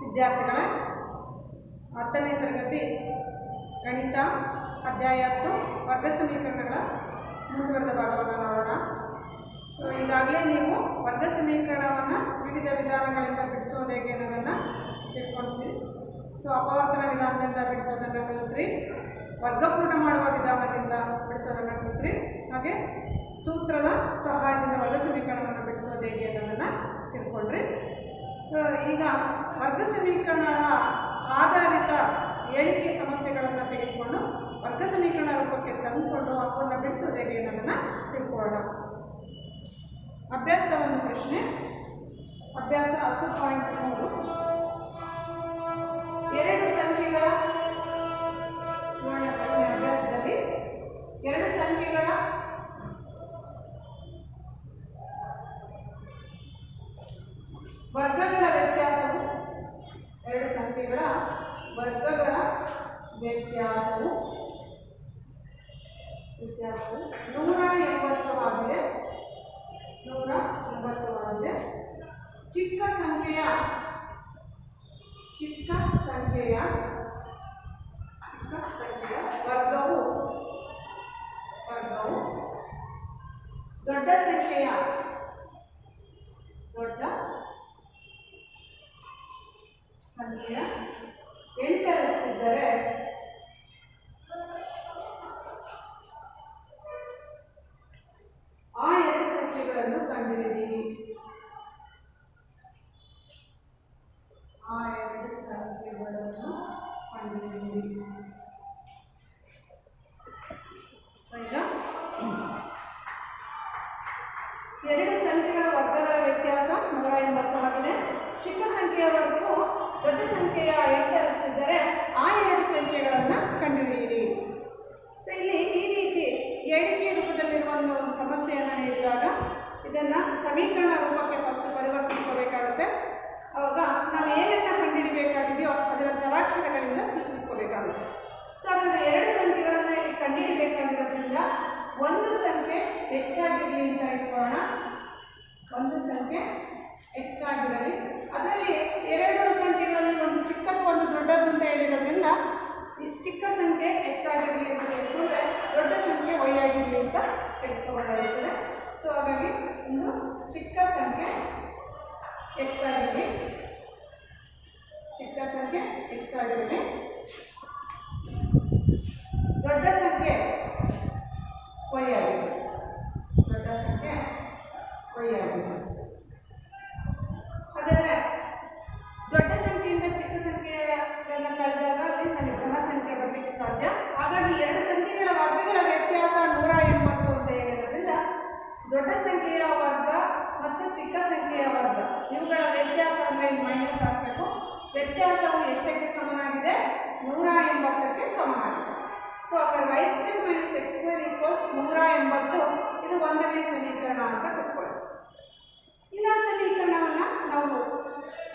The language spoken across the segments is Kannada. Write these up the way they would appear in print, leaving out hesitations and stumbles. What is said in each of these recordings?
ವಿದ್ಯಾರ್ಥಿಗಳ 10ನೇ ತರಗತಿ ಗಣಿತ ಅಧ್ಯಾಯ 10 ವರ್ಗ ಸಮೀಕರಣಗಳ ಮುಂದುವರೆದ ಭಾಗವನ್ನು ನೋಡೋಣ. ಈಗಾಗಲೇ ನೀವು ವರ್ಗ ಸಮೀಕರಣವನ್ನು ವಿವಿಧ ವಿಧಾನಗಳಿಂದ ಬಿಡಿಸೋದು ಹೇಗೆ ಅನ್ನೋದನ್ನು ತಿಳ್ಕೊಂಡಿದ್ದೀರಿ. ಅಪವರ್ತನ ವಿಧಾನದಿಂದ ಬಿಡಿಸೋದನ್ನು ಕಲಿತ್ರಿ, ವರ್ಗಪೂರ್ಣ ಮಾಡುವ ವಿಧಾನದಿಂದ ಬಿಡಿಸೋದನ್ನು ಕಲಿತ್ರಿ, ಹಾಗೆ ಸೂತ್ರದ ಸಹಾಯದಿಂದ ವರ್ಗ ಸಮೀಕರಣವನ್ನು ಬಿಡಿಸೋದು ಹೇಗೆ ಅನ್ನೋದನ್ನು ತಿಳ್ಕೊಂಡ್ರಿ. ಈಗ ವರ್ಗ ಸಮೀಕರಣದ ಆಧಾರಿತ ಹೇಳಿಕೆ ಸಮಸ್ಯೆಗಳನ್ನು ತೆಗೆದುಕೊಂಡು ವರ್ಗ ಸಮೀಕರಣ ರೂಪಕ್ಕೆ ತಂದುಕೊಂಡು ಅವನ್ನು ಬಿಡಿಸೋದು ಹೇಗೆ ಅನ್ನೋದನ್ನು ತಿಳ್ಕೊಳ್ಳೋಣ. ಅಭ್ಯಾಸದ ಒಂದು ಪ್ರಶ್ನೆ, ಅಭ್ಯಾಸ 10.3. ಎರಡು ಸಂಖ್ಯೆಗಳ ಪ್ರಶ್ನೆ. ಅಭ್ಯಾಸದಲ್ಲಿ ಎರಡು ಸಂಖ್ಯೆಗಳ ವರ್ಗಗಳ ವ್ಯತ್ಯಾಸವು, ಎರಡು ಸಂಖ್ಯೆಗಳ ವರ್ಗಗಳ ವ್ಯತ್ಯಾಸವು 180 ಆಗಿದೆ. ಚಿಕ್ಕ ಸಂಖ್ಯೆಯ ವರ್ಗವು ದೊಡ್ಡ ಸಂಖ್ಯೆಯ 8ರಷ್ಟಿದ್ದರೆ ಆ ಎರಡು ಸಂಖ್ಯೆಗಳನ್ನು ಕಂಡುಹಿಡಿಯಿರಿ. ಎರಡು ಸಂಖ್ಯೆಗಳ ವರ್ಗಗಳ ವ್ಯತ್ಯಾಸ 180 ಆಗಿದೆ. ಚಿಕ್ಕ ಸಂಖ್ಯೆಯ ವರ್ಗವು ದೊಡ್ಡ ಸಂಖ್ಯೆಯ 8ರಷ್ಟಿದ್ದರೆ ಆ ಎರಡು ಸಂಖ್ಯೆಗಳನ್ನು ಕಂಡುಹಿಡಿಯಿರಿ. ಇಲ್ಲಿ ಈ ರೀತಿ ಹೇಳಿಕೆ ರೂಪದಲ್ಲಿರುವಂಥ ಒಂದು ಸಮಸ್ಯೆಯನ್ನು ನೀಡಿದಾಗ ಇದನ್ನು ಸಮೀಕರಣ ರೂಪಕ್ಕೆ ಫಸ್ಟ್ ಪರಿವರ್ತಿಸ್ಕೋಬೇಕಾಗುತ್ತೆ. ಆವಾಗ ನಾವು ಏನನ್ನು ಕಂಡುಹಿಡಿಬೇಕಾಗಿದೆಯೋ ಅದರ ಚರಾಕ್ಷರಗಳಿಂದ ಸೂಚಿಸ್ಕೋಬೇಕಾಗುತ್ತೆ. ಹಾಗಾದರೆ ಎರಡು ಸಂಖ್ಯೆಗಳನ್ನು ಇಲ್ಲಿ ಕಂಡುಹಿಡಿಬೇಕಾಗಿರೋದ್ರಿಂದ ಒಂದು ಸಂಖ್ಯೆ x ಆಗಿರಲಿ ಅಂತ ಇಟ್ಕೊಳ್ಳೋಣ. ಒಂದು ಸಂಖ್ಯೆ x ಆಗಿರಲಿ, ಅದರಲ್ಲಿ ಎರಡು ಸಂಖ್ಯೆಗಳಲ್ಲಿ ಒಂದು ಚಿಕ್ಕದು ಒಂದು ದೊಡ್ಡದು ಅಂತ ಹೇಳಿರೋದ್ರಿಂದ ಚಿಕ್ಕ ಸಂಖ್ಯೆ x ಆಗಿರಲಿ ಅಂತ ತಿಳ್ಕೊಂಡ್ರೆ ದೊಡ್ಡ ಸಂಖ್ಯೆ y ಆಗಿರಲಿ ಅಂತ ತಿಳ್ಕೊಬೇಕಾಗುತ್ತದೆ. ಹಾಗಾಗಿ ಒಂದು ಚಿಕ್ಕ ಸಂಖ್ಯೆ x ಆಗಿರಲಿ, ದೊಡ್ಡ ಸಂಖ್ಯೆ y ಆಗಿರಲಿ, ಹಾಗಾದರೆ ದೊಡ್ಡ ಸಂಖ್ಯೆಯಿಂದ ಚಿಕ್ಕ ಸಂಖ್ಯೆಯನ್ನು ಕಳೆದಾಗ ಅಲ್ಲಿ ನಮಗೆ ಧನ ಸಂಖ್ಯೆ ಬರಲಿಕ್ಕೆ ಸಾಧ್ಯ. ಹಾಗಾಗಿ ಎರಡು ಸಂಖ್ಯೆಗಳ ವರ್ಗಗಳ ವ್ಯತ್ಯಾಸ 180 ಅಂತ ಹೇಳಿರೋದ್ರಿಂದ ದೊಡ್ಡ ಸಂಖ್ಯೆಯ ವರ್ಗ ಮತ್ತು ಚಿಕ್ಕ ಸಂಖ್ಯೆಯ ವರ್ಗ ಇವುಗಳ ವ್ಯತ್ಯಾಸ ಅಂದರೆ ಮೈನಸ್ ಹಾಕಬೇಕು. ವ್ಯತ್ಯಾಸವು ಎಷ್ಟಕ್ಕೆ ಸಮನಾಗಿದೆ? 180ಕ್ಕೆ ಸಮನಾಗಿದೆ. ಹಾಗಾದ್ರೆ y² - x² 180. ಇದು ಒಂದನೇ ಸಮೀಕರಣ ಅಂತ ಕೊಟ್ಕೊಳ್ಳಿ. ಇನ್ನೊಂದು ಸಮೀಕರಣವನ್ನು ನಾವು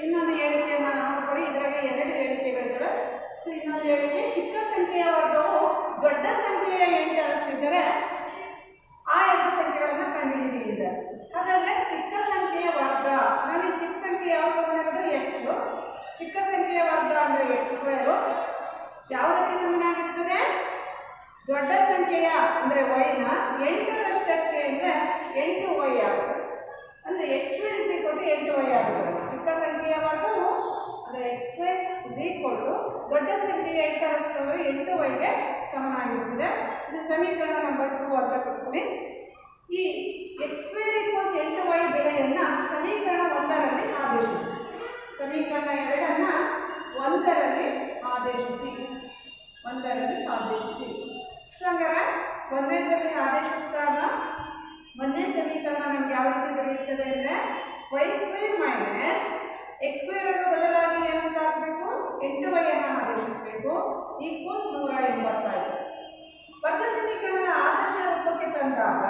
ಇನ್ನೊಂದು ಹೇಳಿಕೆಯನ್ನು ನೋಡ್ಕೊಳ್ಳಿ. ಇದರಲ್ಲಿ ಎರಡು ಹೇಳಿಕೆಗಳಿದ್ದಾವೆ. ಇನ್ನೊಂದು ಹೇಳಿಕೆ, ಚಿಕ್ಕ ಸಂಖ್ಯೆಯ ವರ್ಗವು ದೊಡ್ಡ ಸಂಖ್ಯೆಯ 8ರಷ್ಟಿದ್ದರೆ ಆ ಎರಡು ಸಂಖ್ಯೆಗಳನ್ನು ಕಂಡುಹಿಡಿಯಿರಿ ಇದ್ದಾರೆ. ಹಾಗಾದರೆ ಚಿಕ್ಕ ಸಂಖ್ಯೆಯ ವರ್ಗ, ನಾವು ಈ ಚಿಕ್ಕ ಸಂಖ್ಯೆ ಯಾವುದು ತಗೊಂಡಿರೋದು x, ಚಿಕ್ಕ ಸಂಖ್ಯೆಯ ವರ್ಗ ಅಂದರೆ x². ಯಾವುದಕ್ಕೆ ಸಮನಾಗಿರ್ತದೆ? ದೊಡ್ಡ ಸಂಖ್ಯೆಯ ಅಂದರೆ y ನ 8ರಷ್ಟಕ್ಕೆ ಅಂದರೆ 8y ಆಗುತ್ತದೆ. ಅಂದರೆ x² = 8y ಆಗುತ್ತದೆ. ಚಿಕ್ಕ ಸಂಖ್ಯೆಯ ವರ್ಗವು ಅಂದರೆ x² ದೊಡ್ಡ ಸಂಖ್ಯೆಯ 8ರಷ್ಟು ಅಂದರೆ 8yಗೆ ಸಮನಾಗಿರುತ್ತದೆ. ಇದು ಸಮೀಕರಣ ನಂಬರ್ 2 ಅಂತ ಕೊಡ್ತೀನಿ. ಈ x² = 8y ಬೆಲೆಯನ್ನು ಸಮೀಕರಣ 1ರಲ್ಲಿ ಆದೇಶಿಸಿ. ಸಮೀಕರಣ 2ಅನ್ನು 1ರಲ್ಲಿ ಆದೇಶಿಸಿ. ಹಾಗಾದ್ರೆ ಒಂದನೇದರಲ್ಲಿ ಆದೇಶಿಸಿದಾಗ ಒಂದೇ ಸಮೀಕರಣ ನಮ್ಗೆ ಯಾವ ರೀತಿ ದೊರೆಯುತ್ತದೆ ಅಂದರೆ y² - x² ಅನ್ನು ಬದಲಾಗಿ ಏನಂತ ಹಾಕಬೇಕು? 8y ಅನ್ನು ಆದೇಶಿಸಬೇಕು. =180. ವರ್ಗ ಸಮೀಕರಣದ ಆದರ್ಶ ರೂಪಕ್ಕೆ ತಂದಾಗ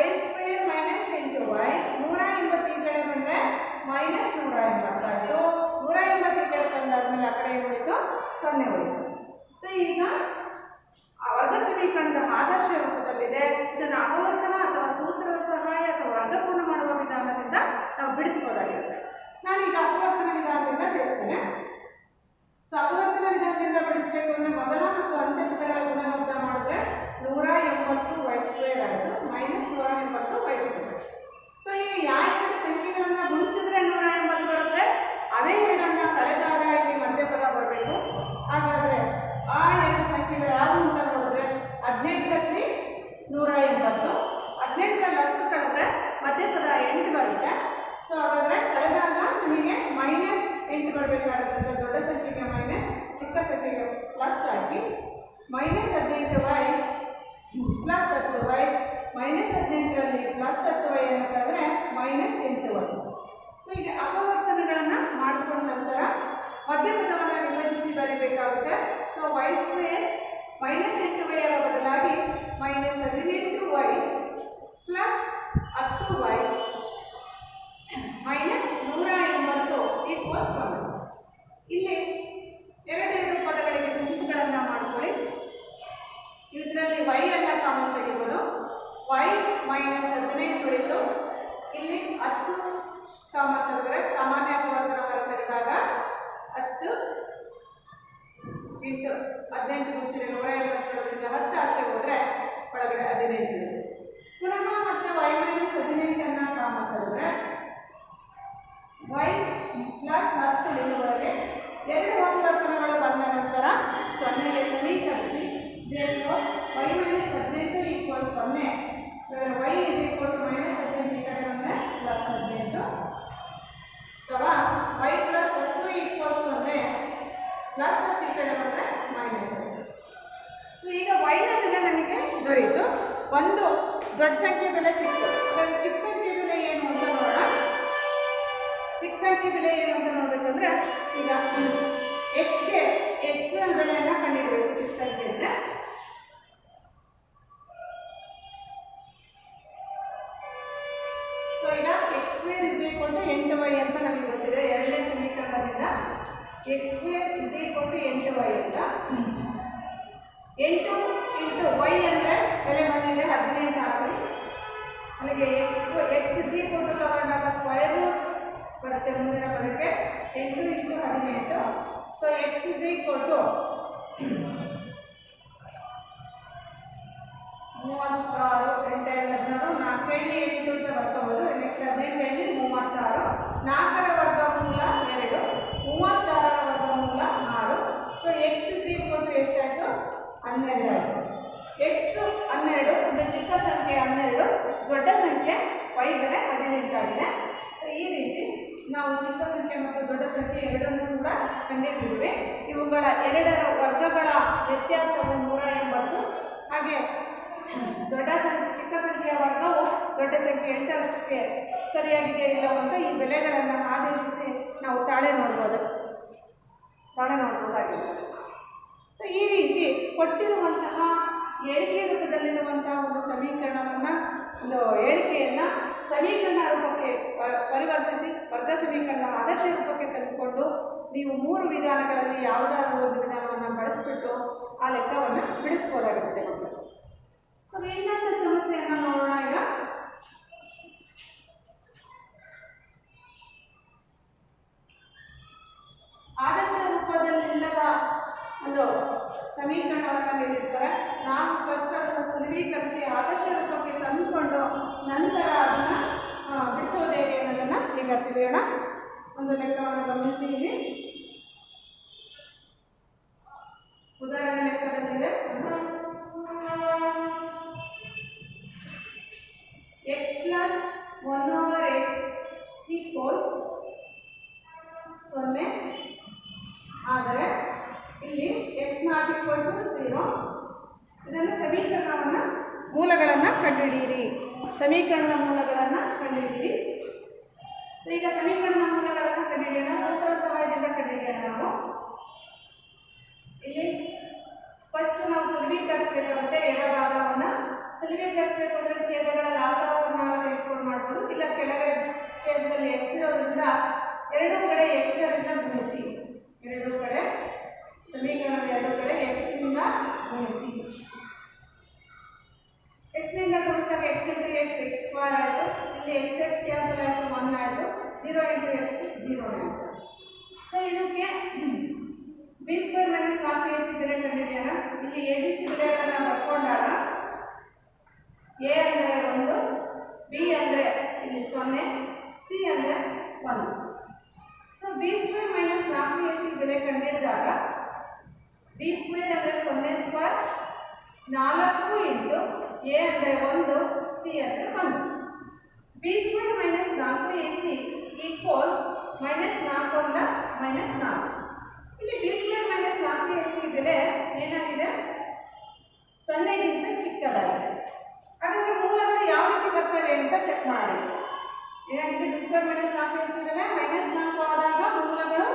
y² - 8y 180 ಈ ಕಡೆ ಬಂದರೆ -180 ಆಯಿತು. 180 ಈ ಕಡೆ ತಂದಾದ್ಮೇಲೆ ಆ ಕಡೆ ಏನು ಉಳಿತು? 0 ಉಳಿತು. ಈಗ ವರ್ಗ ಸಮೀಕರಣದ ಆದರ್ಶ ರೂಪದಲ್ಲಿದೆ. ಇದನ್ನು ಅಪವರ್ತನ ಅಥವಾ ಸೂತ್ರದ ಸಹಾಯ ಅಥವಾ ವರ್ಗಪೂರ್ಣ ಮಾಡುವ ವಿಧಾನದಿಂದ ನಾವು ಬಿಡಿಸಬಹುದಾಗಿರುತ್ತೆ. ನಾನೀಗ ಅಪವರ್ತನ ವಿಧಾನದಿಂದ ಬಿಡಿಸ್ತೇನೆ. ಎಂಟು ಬರಬೇಕಾಗಿರೋದ್ರಿಂದ ದೊಡ್ಡ ಸಂಖ್ಯೆಗೆ ಮೈನಸ್, ಚಿಕ್ಕ ಸಂಖ್ಯೆಗೆ ಪ್ಲಸ್ ಆಗಿ -18y plus 10y, -18ರಲ್ಲಿ plus 10y ಅನ್ನು ಕಳೆದ್ರೆ -8y. ಸೊ ಈಗ ಅಪವರ್ತನಗಳನ್ನು ಮಾಡಿಕೊಂಡ ನಂತರ ಮಧ್ಯಪದವನ್ನು ವಿಭಜಿಸಿ ಬರೀಬೇಕಾಗುತ್ತೆ. ಸೊ y² -8y ರ ಬದಲಾಗಿ -18y ಪ್ಲಸ್ 10y -180 ಈಕ್ವಲ್ಸ್ 1. ಇಲ್ಲಿ ಎರಡೆರಡು ಪದಗಳಿಗೆ ಗುಂಪುಗಳನ್ನು ಮಾಡ್ಕೊಳ್ಳಿ. ಇದರಲ್ಲಿ y ಅನ್ನು ಕಾಮನ್ ತೆಗಿಬೋದು. y -18 ಉಳಿತು. ಇಲ್ಲಿ 10 ಕಾಮನ್ ತೆಗೆದರೆ ಸಾಮಾನ್ಯ ಅಪವರ್ತನ ಹೊರ ತೆಗೆದಾಗ 10 × 18 ಮುಗಿಸಿದ್ರೆ 180 10 ಆಚೆ ಹೋದರೆ ಒಳಗಡೆ 15 ಇದೆ. ಪುನಃ ಮತ್ತೆ y -18 ಅನ್ನು ಕಾಮನ್ ತೆಗೆದ್ರೆ y ಪ್ಲಸ್ 10 ಇರುವವರೆಗೆ ಎರಡು ಅಪವರ್ತನಗಳು ಬಂದ ನಂತರ 0ಗೆ ಸಮೀಕರಿಸಿ therefore y -18 equal 0. y is equal to -18 ಈ ಕಡೆ ಬಂದರೆ ಪ್ಲಸ್ 18 ಅಥವಾ y ಪ್ಲಸ್ 10 ಈಕ್ವಲ್ಸ್ 0 ಪ್ಲಸ್ 10 ಈ ಕಡೆ ಬಂದರೆ -10. ಸೊ ಈಗ y ನ ಬೆಲೆ ನಮಗೆ ದೊರೆಯಿತು. ಒಂದು ದೊಡ್ಡ ಸಂಖ್ಯೆ ಬೆಲೆ ಸಿಕ್ತು. ಅದರಲ್ಲಿ ಚಿಕ್ಕ ಸಂಖ್ಯೆ ಬೆಲೆ ಏನು ಅಂತ ನೋಡೋಣ. ಚಿಕ್ಕ ಸಂಖ್ಯೆ ಬೆಲೆ ಏನು ಅಂತ ನೋಡಬೇಕಂದ್ರೆ ಈಗ ಎಕ್ಸ್ಗೆ ಎಕ್ಸ್ ನ ಬೆಲೆಯನ್ನು ಕಂಡುಹಿಡಬೇಕು. ಚಿಕ್ಕ ಸಂಖ್ಯೆ ಅಂದರೆ ಸೊ ಈಗ x² = 8y ಅಂತ ನಮಗೆ ಗೊತ್ತಿದೆ. ಎರಡನೇ ಸಮೀಕರಣದಿಂದ x² = 8y ಅಂತ. 8 × y ಅಂದರೆ ಬೆಲೆ ಬಂದಿದೆ 18 ಹಾಕಿ. ಅಲ್ಲಿಗೆ x ತಗೊಂಡಾಗ ಸ್ಕ್ವೇರ್ ರೂಟ್ ಬರುತ್ತೆ ಮುಂದಿನ ಪದಕ್ಕೆ 8 × 18. ಸೊ x = 36 8 16 4 8 ಅಂತ ಬರ್ಕೋಬೋದು. ನೆಕ್ಸ್ಟ್ 18 36 4ರ ವರ್ಗಮೂಲ 2 36ರ ವರ್ಗಮೂಲ 6. ಸೊ x = ಎಷ್ಟಾಯಿತು 12 ಆಯಿತು. x 12 ಅಂದರೆ ಚಿಕ್ಕ ಸಂಖ್ಯೆ 12, ದೊಡ್ಡ ಸಂಖ್ಯೆ y ಬೆಲೆ 18 ಆಗಿದೆ. ಸೊ ಈ ರೀತಿ ನಾವು ಚಿಕ್ಕ ಸಂಖ್ಯೆ ಮತ್ತು ದೊಡ್ಡ ಸಂಖ್ಯೆ ಎರಡನ್ನೂ ಕೂಡ ಕಂಡುಹಿಡಿದಿವೆ. ಇವುಗಳ ಎರಡರ ವರ್ಗಗಳ ವ್ಯತ್ಯಾಸವು 180. ಹಾಗೆ ಚಿಕ್ಕ ಸಂಖ್ಯೆಯ ವರ್ಗವು ದೊಡ್ಡ ಸಂಖ್ಯೆ 8ರಷ್ಟಕ್ಕೆ ಸರಿಯಾಗಿದೆ ಇಲ್ಲವೋ ಅಂತ ಈ ಬೆಲೆಗಳನ್ನು ಆದೇಶಿಸಿ ನಾವು ತಾಳೆ ನೋಡ್ಬೋದಾಗಿದೆ. ಸೊ ಈ ರೀತಿ ಕೊಟ್ಟಿರುವಂತಹ ಹೇಳಿಕೆ ರೂಪದಲ್ಲಿರುವಂತಹ ಒಂದು ಸಮೀಕರಣವನ್ನು, ಒಂದು ಹೇಳಿಕೆಯನ್ನು ಸಮೀಕರಣ ರೂಪಕ್ಕೆ ಪರಿವರ್ತಿಸಿ ವರ್ಗ ಸಮೀಕರಣದ ಆದರ್ಶ ರೂಪಕ್ಕೆ ತಂದುಕೊಂಡು ನೀವು 3 ವಿಧಾನಗಳಲ್ಲಿ ಯಾವುದಾದ್ರೂ ಒಂದು ವಿಧಾನವನ್ನು ಬಳಸಿಬಿಟ್ಟು ಆ ಲೆಕ್ಕವನ್ನು ಬಿಡಿಸ್ಬೋದಾಗಿರುತ್ತೆ ಮಕ್ಕಳು. ಸೊ ಇನ್ನೊಂದು ಸಮಸ್ಯೆಯನ್ನು ನೋಡೋಣ. ಈಗ ಆದರ್ಶ ರೂಪದಲ್ಲಿಲ್ಲದ ಒಂದು ಸಮೀಕರಣವನ್ನು ನೀಡಿರ್ತಾರೆ. ನಾವು ಫಸ್ಟ್ ಅದನ್ನು ಸುಲಭೀಕರಿಸಿ ಆದರ್ಶ ರೂಪಕ್ಕೆ ತಂದುಕೊಂಡು ನಂತರ ಅದನ್ನು ಬಿಡಿಸೋದು ಹೇಗೆ ಅನ್ನೋದನ್ನು ಈಗ ತಿಳಿಯೋಣ. ಒಂದು ಲೆಕ್ಕವನ್ನು ಗಮನಿಸಿ. ಇಲ್ಲಿ ಉದಾಹರಣೆ ಲೆಕ್ಕದಲ್ಲಿದೆ x + 1/x = 0 ಆದರೆ ಇಲ್ಲಿ x ≠ 0. ಇದನ್ನು ಮೂಲಗಳನ್ನು ಕಂಡುಹಿಡಿಯಿರಿ. ಸಮೀಕರಣದ ಮೂಲಗಳನ್ನು ಕಂಡುಹಿಡಿಯಿರಿ. ಈಗ ಸಮೀಕರಣದ ಮೂಲಗಳನ್ನು ಕಂಡುಹಿಡಿಯೋಣ. ಸೂತ್ರದ ಸಹಾಯದಿಂದ ಕಂಡುಹಿಡಿಯೋಣ. ನಾವು ಇಲ್ಲಿ ಫಸ್ಟ್ ನಾವು ಸುಲಭೀಕರಿಸಬೇಕಾಗುತ್ತೆ. ಎಡಭಾಗವನ್ನು ಸುಲಭೀಕರಿಸಬೇಕು ಅಂದರೆ ಛೇದಗಳ ಲಾಸವನ್ನು ತೆಗೆದುಕೊಂಡು ಮಾಡ್ಬೋದು. ಇಲ್ಲ ಕೆಳಗಡೆ ಛೇದದಲ್ಲಿ x ಇರೋದ್ರಿಂದ ಎರಡೂ ಕಡೆ x ರಿಂದ ಗುಣಿಸಿ. ಎರಡೂ ಕಡೆ ಸಮೀಕರಣದ ಎರಡೂ ಕಡೆ x ನಿಂದ ಗುಣಿಸಿ. x ನಿಂದ ಗುಣಿಸಿದಾಗ x × x x² ಆಯಿತು. ಇಲ್ಲಿ x ಕ್ಯಾನ್ಸಲ್ ಆಯಿತು, 1 ಆಯಿತು. 0 × x 0 ಆಯಿತು. ಸೊ ಇದಕ್ಕೆ b² - 4ac ಬೆಲೆ ಕಂಡುಹಿಡಿಯೋಣ. ಇಲ್ಲಿ ABC ಬೆಲೆಗಳನ್ನು ಬರ್ಕೊಂಡಾಗ a ಅಂದರೆ 1, b ಅಂದರೆ ಇಲ್ಲಿ 0, c ಅಂದರೆ 1. ಸೊ b² - 4ac ಬೆಲೆ ಕಂಡುಹಿಡಿದಾಗ b² ಅಂದರೆ 0² 4 × a ಅಂದರೆ 1, c ಅಂದರೆ 1. b² - 4ac = ಮೈನಸ್ 4 ಒಂದ ಮೈನಸ್ 4. ಇಲ್ಲಿ ಬಿ ಸ್ಕ್ವೇರ್ ಮೈನಸ್ 4ac ಬೆಲೆ ಏನಾಗಿದೆ? 0ಗಿಂತ ಚಿಕ್ಕದಾಗಿದೆ. ಹಾಗಾದರೆ ಮೂಲಗಳು ಯಾವ ರೀತಿ ಬರ್ತವೆ ಅಂತ ಚೆಕ್ ಮಾಡಿ. ಏನಾಗಿದೆ? ಬಿ ಸ್ಕ್ವೇರ್ ಮೈನಸ್ 4ac ಬೆಲೆ ಮೈನಸ್ 4 ಆದಾಗ ಮೂಲಗಳು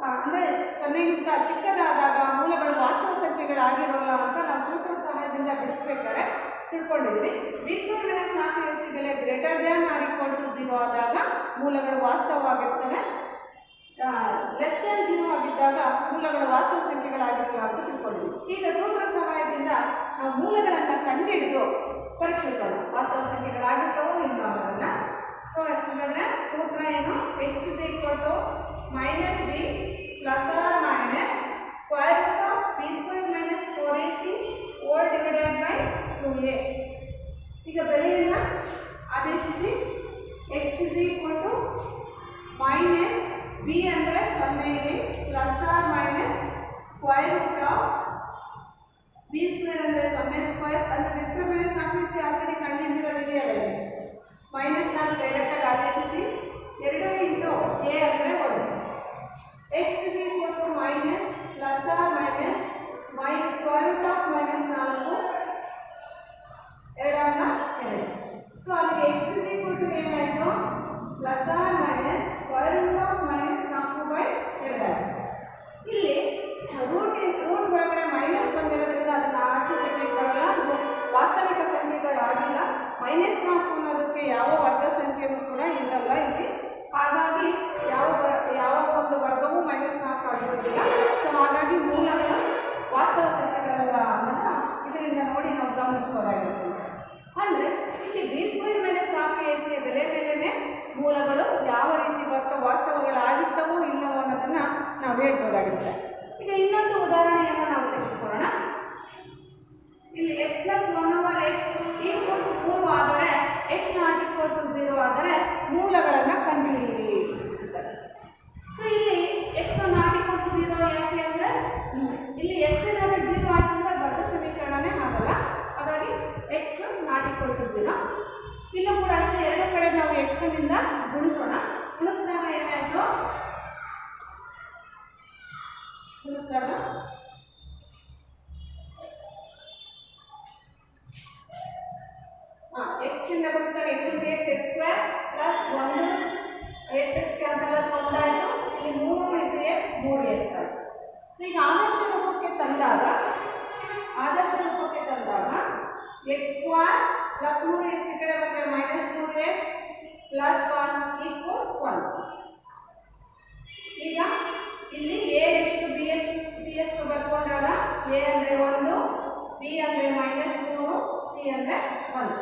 ಅಂದರೆ 0ಗಿಂತ ಚಿಕ್ಕದಾದಾಗ ಮೂಲಗಳು ವಾಸ್ತವ ಸಂಖ್ಯೆಗಳಾಗಿರೋಲ್ಲ ಅಂತ ನಾವು ಸೂತ್ರ ಸಹಾಯದಿಂದ ಬಿಡಿಸ್ಬೇಕಾದ್ರೆ ತಿಳ್ಕೊಂಡಿದ್ದೀವಿ. ಬಿ ಸ್ಕ್ವೇರ್ ಮೈನಸ್ 4ac ಬೆಲೆ greater than or equal to 0 ಆದಾಗ ಮೂಲಗಳು ವಾಸ್ತವವಾಗಿರ್ತವೆ. ಲೆಸ್ ದ್ಯಾನ್ 0 ಆಗಿದ್ದಾಗ ಮೂಲಗಳು ವಾಸ್ತವ ಸಂಖ್ಯೆಗಳಾಗಿರಲ್ಲ ಅಂತ ತಿಳ್ಕೊಂಡಿದ್ದೀವಿ. ಈಗ ಸೂತ್ರ ಸಹಾಯದಿಂದ ನಾವು ಮೂಲಗಳನ್ನು ಕಂಡುಹಿಡಿದು ಪರೀಕ್ಷಿಸೋಣ, ವಾಸ್ತವ ಸಂಖ್ಯೆಗಳಾಗಿರ್ತವೋ ಇಲ್ಲ ಅನ್ನೋದನ್ನು. ಸೊ ಹಾಗಾದರೆ ಸೂತ್ರ ಏನು? X is equal to minus b plus or minus square root of b square minus 4ac whole divided by 2a. ಈಗ ಬೆಲೆಯನ್ನು ಆದೇಶಿಸಿ. X is equal to minus b ಅಂದರೆ 0ಗೆ plus or minus square root of b square ಅಂದರೆ 0 ಸ್ಕ್ವೇರ್ ಅಂದರೆ b square minus 4ac already ಕಂಡುಹಿಡಿದಿರೋದಿದೆಯಲ್ಲ, ಮೈನಸ್ 4 ಡೈರೆಕ್ಟಾಗಿ ಆದೇಶಿಸಿ. 2 ಇಂಟು ಎ ಅಂದರೆ 1. X is equal to minus plus or minus square root of minus 4 2 so ಅಲ್ಲಿಗೆ ಎಕ್ಸ್ ಇಸ್ ಈಕ್ವಲ್ ಟು ಏನಾಯಿತು? Plus or minus square root of minus 4/2. ಇಲ್ಲಿ ರೂಟ್ ಒಳಗಡೆ ಮೈನಸ್ ಬಂದಿರೋದ್ರಿಂದ ಅದನ್ನು ಆಚೆ ತೆಗೆಯಕ್ಕೆ ಬರಲ್ಲ, ವಾಸ್ತವಿಕ ಸಂಖ್ಯೆಗಳಾಗಿಲ್ಲ. ಮೈನಸ್ 4 ಅನ್ನೋದಕ್ಕೆ ಯಾವ ವರ್ಗ ಸಂಖ್ಯೆನೂ ಕೂಡ ಇರಲ್ಲ ಇಲ್ಲಿ. ಹಾಗಾಗಿ ಯಾವ ಒಂದು ವರ್ಗವೂ ಮೈನಸ್ 4 ಆಗಿರೋದಿಲ್ಲ. ಸೊ ಹಾಗಾಗಿ ಮೂಲಗಳು ವಾಸ್ತವ ಸಂಖ್ಯೆಗಳಲ್ಲ ಅನ್ನೋದು ಇದರಿಂದ ನೋಡಿ ನಾವು ಗಮನಿಸ್ಬೋದಾಗಿರುತ್ತೆ. ಅಂದರೆ ಇಲ್ಲಿ ಬಿ ಸ್ಕ್ವೇರ್ ಮೈನಸ್ 4ac ಬೆಲೆ ಮೇಲೇ ಮೂಲಗಳು ಯಾವ ರೀತಿ ವಾಸ್ತವಗಳಾಗಿರ್ತವೋ ಇಲ್ಲವೋ ಅನ್ನೋದನ್ನು ನಾವು ಹೇಳ್ಬೋದಾಗಿರುತ್ತೆ. ಈಗ ಇನ್ನೊಂದು ಉದಾಹರಣೆಯನ್ನು ನಾವು ತೆಗೆದುಕೊಳ್ಳೋಣ. ಇಲ್ಲಿ ಎಕ್ಸ್ ಪ್ಲಸ್ 1/x ಈಕ್ವಲ್ಸ್ 3 ಆದರೆ ಎಕ್ಸ್ ನಾಟ್ ಈಕ್ವಲ್ ಟು 0 ಆದರೆ ಮೂಲಗಳನ್ನು ಕಂಡುಹಿಡಿಯಿರಿ ಅಂತಾರೆ. ಸೊ ಇಲ್ಲಿ ಎಕ್ಸ್ ನಾಟ್ ಈಕ್ವಲ್ ಟು 0 ಯಾಕೆ ಅಂದರೆ ಇಲ್ಲಿ ಎಕ್ಸ್ ಇದ್ದಾಗ 0 ಆಯ್ತು ಅಂದರೆ ದೊಡ್ಡ ಸಮೀಕರಣನೇ ಆಗಲ್ಲ. ಹಾಗಾಗಿ ಎಕ್ಸ್ ನಾಟ್ ಈಕ್ವಲ್ ಟು 0. ಇಲ್ಲೂ ಕೂಡ ಅಷ್ಟೇ, ಎರಡು ಕಡೆ ನಾವು ಎಕ್ಸ್ನಿಂದ ಗುಣಿಸೋಣ. ಗುಣಿಸಿದಾಗ ಏನಾಯಿತು? ಗುಣಿಸಿದಾಗ ಎಕ್ಸ್ನಿಂದ ಗುಣಿಸಿದಾಗ X into X X square plus 1 X cancel ಆಗಿ 1 ಆಯಿತು. ಇಲ್ಲಿ 3 ಇಂಟು ಎಕ್ಸ್ 3x ಆಯಿತು. ಈಗ ಆದರ್ಶ ರೂಪಕ್ಕೆ ತಂದಾಗ ಎಕ್ಸ್ ಸ್ಕ್ವೇರ್ ಪ್ಲಸ್ 3x ಈ ಕಡೆ ಬಂದರೆ ಮೈನಸ್ 3x ಪ್ಲಸ್ 1 ಈಕ್ವಲ್ಸ್ 1. ಈಗ ಇಲ್ಲಿ ಎ ಎಷ್ಟು ಬಿ ಎಷ್ಟು ಸಿ ಎಷ್ಟು ಬರ್ಕೊಂಡಾಗ ಎ ಅಂದರೆ 1, ಬಿ ಅಂದರೆ ಮೈನಸ್ 3, ಸಿ ಅಂದರೆ 1.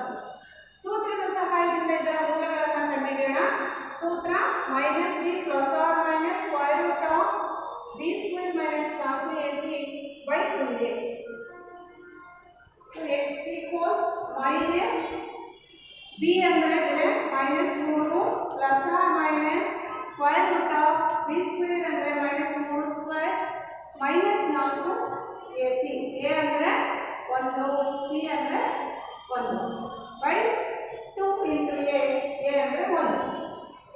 ಸೂತ್ರದ ಸಹಾಯದಿಂದ ಇದರ ಮೂಲಗಳನ್ನು ಕಂಡುಹಿಡಿಯೋಣ. ಸೂತ್ರ minus b plus or minus square root of b square minus 4ac by 2a. X equals minus b ಅಂದರೆ ಬೆಲೆ minus 3 plus or minus square root of b square ಅಂದರೆ minus 3 square minus 4ac. A ಅಂದರೆ 1, ಸಿ ಅಂದರೆ 1 ಬೈ 2 ಇಂಟು ಎ ಅಂದರೆ 1.